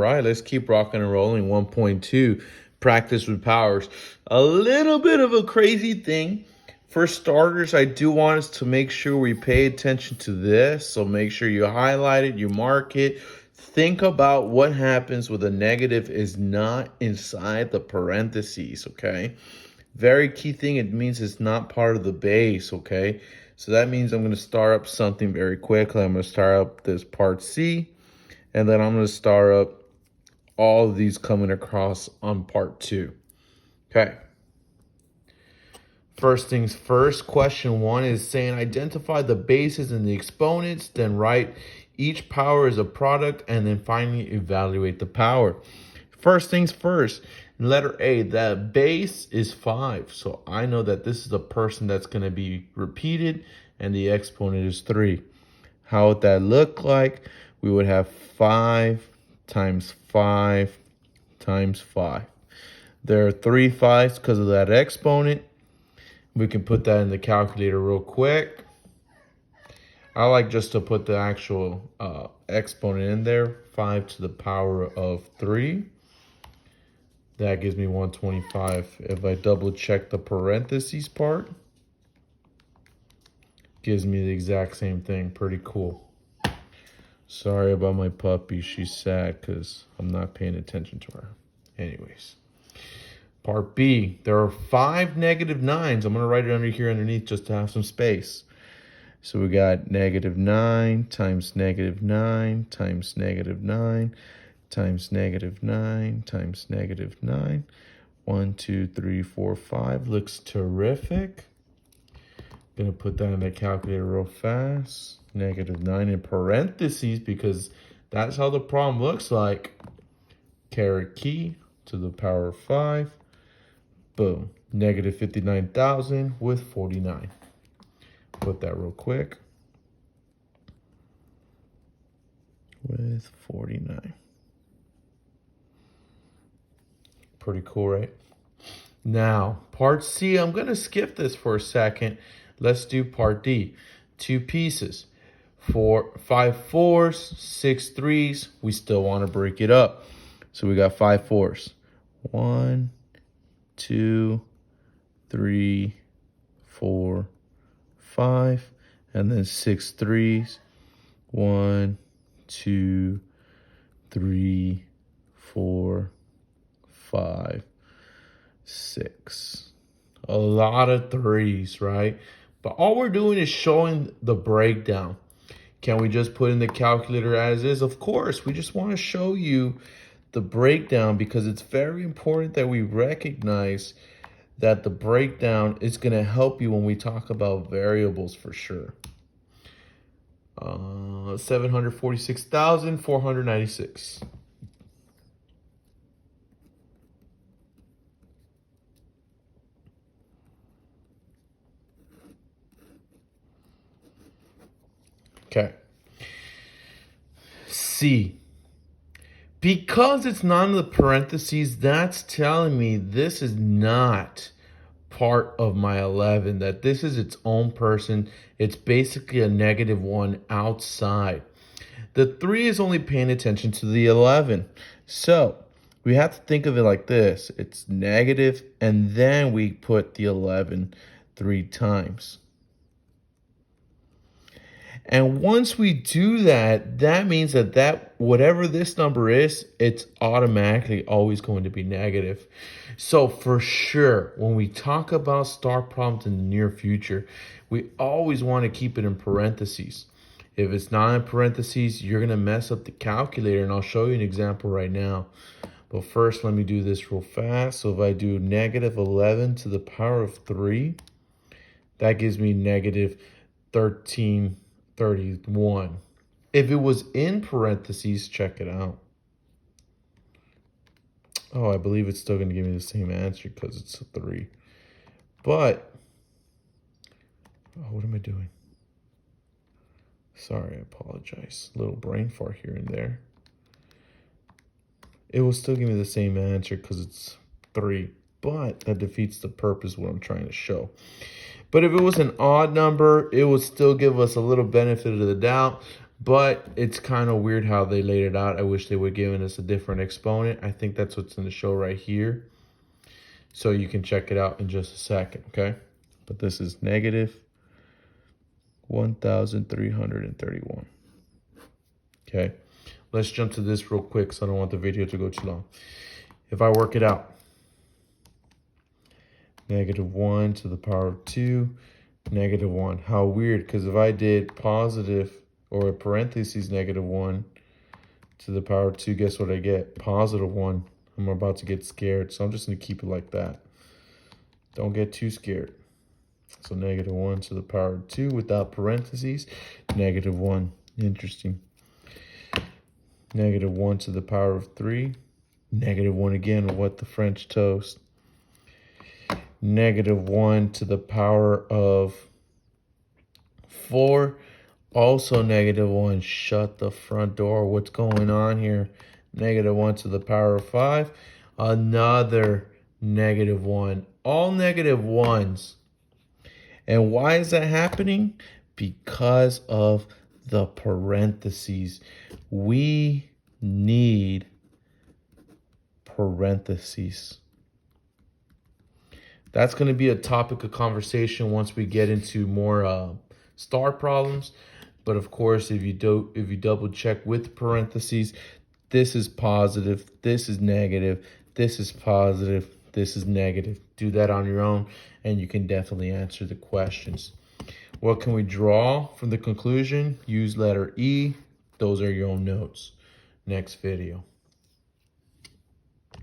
right, let's keep rocking and rolling. 1.2, practice with powers. A little bit of a crazy thing. For starters, I do want us to make sure we pay attention to this. So make sure you highlight it, you mark it. Think about what happens when the negative is not inside the parentheses, okay? Very key thing, it means it's not part of the base, okay? So that means I'm going to start up something very quickly. I'm going to start up this part C, and then I'm going to start up all of these coming across on part 2. Okay. First things first, question 1 is saying identify the bases and the exponents, then write each power is a product, and then finally evaluate the power. First things first, letter A, that base is 5. So I know that this is a person that's going to be repeated, and the exponent is 3. How would that look like? We would have 5 times 5 times 5. There are 3 5s because of that exponent. We can put that in the calculator real quick. I like just to put the actual exponent in there, 5 to the power of 3. That gives me 125. If I double check the parentheses part, gives me the exact same thing. Pretty cool. Sorry about my puppy. She's sad because I'm not paying attention to her. Anyways. Part B, there are 5 negative 9s. I'm going to write it under here underneath just to have some space. So we got negative 9 times negative 9 times negative 9 times negative 9 times negative 9. 1, 2, 3, 4, 5. Looks terrific. Going to put that in the calculator real fast. Negative 9 in parentheses because that's how the problem looks like. Caret key to the power of 5. Boom. Negative 59,000 with 49. Put that real quick. With 49. Pretty cool, right? Now, part C, I'm going to skip this for a second. Let's do part D. 2 pieces. 5 4s, 6 3s. We still want to break it up. So we got 5 4s. 1, 2, 3, 4, 5, and then 6 3s. 1, 2, 3, 4, 5, 6. A lot of 3s, right? But all we're doing is showing the breakdown. Can we just put in the calculator as is? Of course, we just want to show you the breakdown because it's very important that we recognize that the breakdown is going to help you when we talk about variables for sure. 746,496. Okay. C. Because it's not in the parentheses, that's telling me this is not part of my 11, that this is its own person. It's basically a negative 1 outside. The 3 is only paying attention to the 11. So we have to think of it like this. It's negative, and then we put the 11 3 times. And once we do that, that means that whatever this number is, it's automatically always going to be negative. So for sure, when we talk about star problems in the near future, we always want to keep it in parentheses. If it's not in parentheses, you're going to mess up the calculator, and I'll show you an example right now. But first, let me do this real fast. So if I do negative 11 to the power of 3, that gives me negative 1331. If it was in parentheses, check it out. Oh, I believe it's still going to give me the same answer because it's a 3. But, what am I doing? Sorry, I apologize. Little brain fart here and there. It will still give me the same answer because it's 3. But that defeats the purpose of what I'm trying to show. But if it was an odd number, it would still give us a little benefit of the doubt. But it's kind of weird how they laid it out. I wish they would have given us a different exponent. I think that's what's in the show right here. So you can check it out in just a second, okay? But this is negative 1,331. Okay, let's jump to this real quick so I don't want the video to go too long. If I work it out, negative 1 to the power of 2, negative 1. How weird, because if I did positive or parentheses negative 1 to the power of 2, guess what I get? Positive 1. I'm about to get scared, so I'm just going to keep it like that. Don't get too scared. So negative 1 to the power of 2 without parentheses, negative 1. Interesting. Negative 1 to the power of 3, negative 1 again. What the French toast. Negative 1 to the power of 4, also negative 1. Shut the front door. What's going on here? Negative 1 to the power of 5, another negative 1. All negative ones. And why is that happening? Because of the parentheses. We need parentheses. That's going to be a topic of conversation once we get into more star problems. But of course, if you double check with parentheses, this is positive, this is negative, this is positive, this is negative. Do that on your own, and you can definitely answer the questions. What can we draw from the conclusion? Use letter E. Those are your own notes. Next video.